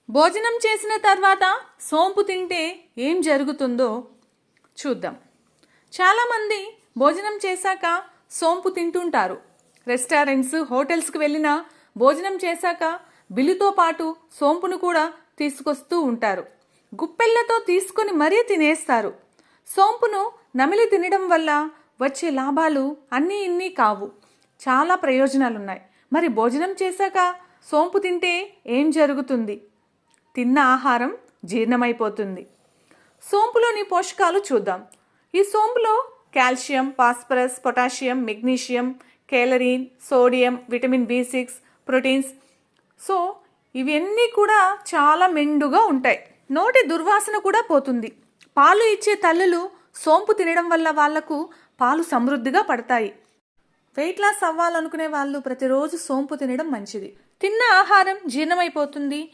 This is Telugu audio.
భోజనం చేసిన తర్వాత సోంపు తింటే ఏం జరుగుతుందో చూద్దాం. చాలామంది భోజనం చేశాక సోంపు తింటుంటారు. రెస్టారెంట్స్, హోటల్స్కి వెళ్ళినా భోజనం చేశాక బిల్లుతో పాటు సోంపును కూడా తీసుకొస్తూ ఉంటారు. గుప్పెళ్లతో తీసుకొని మరీ తినేస్తారు. సోంపును నమిలి తినడం వల్ల వచ్చే లాభాలు అన్నీ ఇన్ని కావు. చాలా ప్రయోజనాలున్నాయి. మరి భోజనం చేశాక సోంపు తింటే ఏం జరుగుతుంది? తిన్న ఆహారం జీర్ణమైపోతుంది. సోంపులోని పోషకాలు చూద్దాం. ఈ సోంపులో కాల్షియం, ఫాస్ఫరస్, పొటాషియం, మెగ్నీషియం, కేలరీన్, సోడియం, విటమిన్ B6, ప్రోటీన్స్. ఇవన్నీ కూడా చాలా మెండుగా ఉంటాయి. నోటి దుర్వాసన కూడా పోతుంది. పాలు ఇచ్చే తల్లులు సోంపు తినడం వల్ల వాళ్లకు పాలు సమృద్ధిగా పడతాయి. వెయిట్ లాస్ అవ్వాలనుకునే వాళ్ళు ప్రతిరోజు సోంపు తినడం మంచిది. తిన్న ఆహారం జీర్ణమైపోతుంది.